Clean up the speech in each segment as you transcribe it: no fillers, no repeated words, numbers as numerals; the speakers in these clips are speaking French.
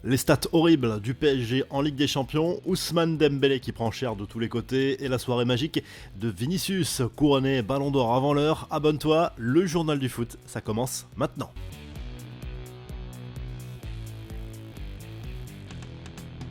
Les stats horribles du PSG en Ligue des Champions, Ousmane Dembélé qui prend cher de tous les côtés et la soirée magique de Vinicius couronné Ballon d'Or avant l'heure. Abonne-toi, le journal du foot, ça commence maintenant.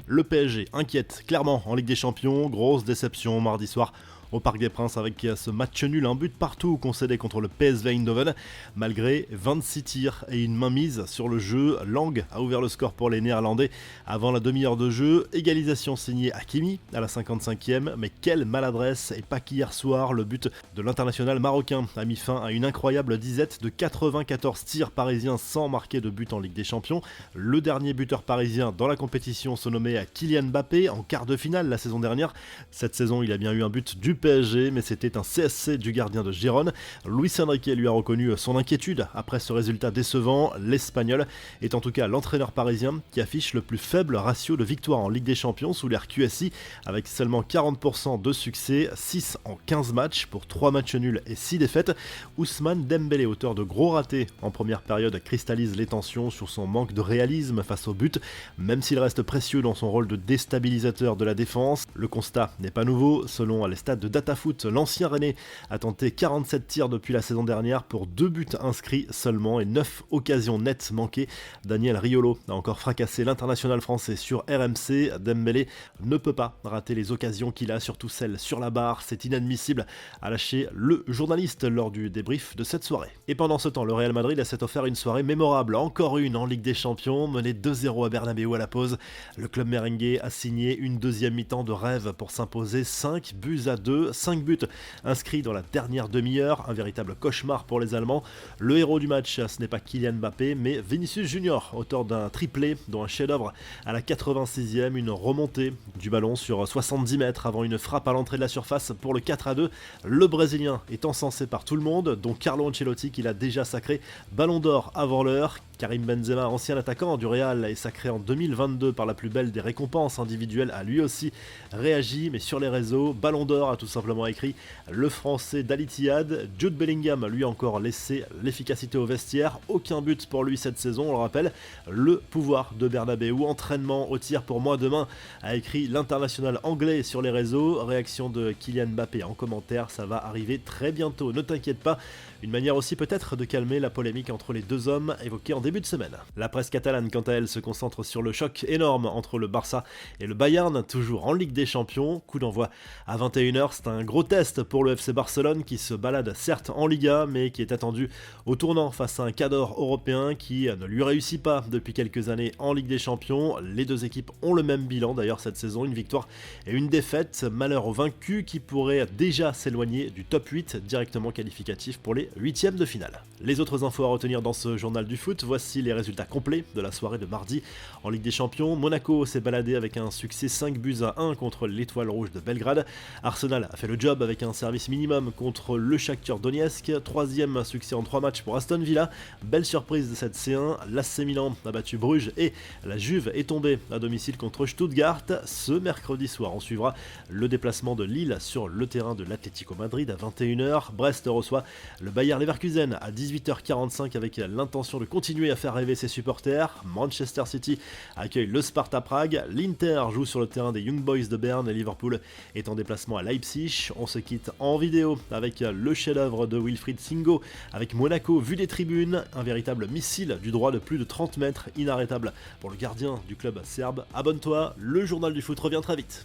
Le PSG inquiète clairement en Ligue des Champions, grosse déception mardi soir au Parc des Princes avec ce match nul, un but partout concédé contre le PSV Eindhoven. Malgré 26 tirs et une mainmise sur le jeu, Lang a ouvert le score pour les Néerlandais avant la demi-heure de jeu. Égalisation signée Hakimi à la 55e, mais quelle maladresse, et pas qu'hier soir, le but de l'international marocain a mis fin à une incroyable disette de 94 tirs parisiens sans marquer de but en Ligue des Champions. Le dernier buteur parisien dans la compétition se nommait Kylian Mbappé en quart de finale la saison dernière. Cette saison, il a bien eu un but du PSG, mais c'était un CSC du gardien de Gérone. Luis Enrique lui a reconnu son inquiétude après ce résultat décevant. L'Espagnol est en tout cas l'entraîneur parisien qui affiche le plus faible ratio de victoires en Ligue des Champions sous l'ère QSI, avec seulement 40% de succès, 6 en 15 matchs pour 3 matchs nuls et 6 défaites. Ousmane Dembélé, auteur de gros ratés en première période, cristallise les tensions sur son manque de réalisme face au but. Même s'il reste précieux dans son rôle de déstabilisateur de la défense, le constat n'est pas nouveau. Selon les stats de Datafoot, l'ancien Rennais a tenté 47 tirs depuis la saison dernière pour 2 buts inscrits seulement et 9 occasions nettes manquées. Daniel Riolo a encore fracassé l'international français sur RMC. Dembélé ne peut pas rater les occasions qu'il a, surtout celles sur la barre. C'est inadmissible, a lâché le journaliste lors du débrief de cette soirée. Et pendant ce temps, le Real Madrid s'est offert une soirée mémorable, encore une en Ligue des Champions, menée 2-0 à Bernabéu à la pause. Le club merengue a signé une deuxième mi-temps de rêve pour s'imposer 5-2, 5 buts inscrits dans la dernière demi-heure, un véritable cauchemar pour les Allemands. Le héros du match, ce n'est pas Kylian Mbappé, mais Vinicius Junior, auteur d'un triplé, dont un chef-d'œuvre à la 86e, une remontée du ballon sur 70 mètres avant une frappe à l'entrée de la surface pour le 4-2. Le Brésilien est encensé par tout le monde, dont Carlo Ancelotti qui l'a déjà sacré Ballon d'Or avant l'heure. Karim Benzema, ancien attaquant du Real, est sacré en 2022 par la plus belle des récompenses individuelles, a lui aussi réagi, mais sur les réseaux, Ballon d'Or a tout simplement écrit le français d'Al Ittihad. Jude Bellingham lui a encore laissé l'efficacité au vestiaire, aucun but pour lui cette saison, on le rappelle. Le pouvoir de Bernabéu, entraînement au tir pour moi demain, a écrit l'international anglais sur les réseaux. Réaction de Kylian Mbappé en commentaire, ça va arriver très bientôt, ne t'inquiète pas. Une manière aussi peut-être de calmer la polémique entre les deux hommes évoquée en début de semaine. La presse catalane, quant à elle, se concentre sur le choc énorme entre le Barça et le Bayern, toujours en Ligue des Champions. Coup d'envoi à 21h, c'est un gros test pour le FC Barcelone qui se balade certes en Liga, mais qui est attendu au tournant face à un cadre européen qui ne lui réussit pas depuis quelques années en Ligue des Champions. Les deux équipes ont le même bilan d'ailleurs cette saison, une victoire et une défaite. Malheur aux vaincus qui pourraient déjà s'éloigner du top 8 directement qualificatif pour les huitièmes de finale. Les autres infos à retenir dans ce journal du foot, voici les résultats complets de la soirée de mardi en Ligue des Champions. Monaco s'est baladé avec un succès 5-1 contre l'Étoile Rouge de Belgrade. Arsenal a fait le job avec un service minimum contre le Shakhtar Donetsk. Troisième succès en 3 matchs pour Aston Villa. Belle surprise de cette C1, l'AC Milan a battu Bruges et la Juve est tombée à domicile contre Stuttgart. Ce mercredi soir, on suivra le déplacement de Lille sur le terrain de l'Atlético Madrid à 21h. Brest reçoit le Bayer Leverkusen à 18h45 avec l'intention de continuer à faire rêver ses supporters. Manchester City accueille le Sparta Prague. L'Inter joue sur le terrain des Young Boys de Berne et Liverpool est en déplacement à Leipzig. On se quitte en vidéo avec le chef-d'œuvre de Wilfried Singo avec Monaco vu des tribunes, un véritable missile du droit de plus de 30 mètres, inarrêtable pour le gardien du club serbe. Abonne-toi, le journal du foot revient très vite.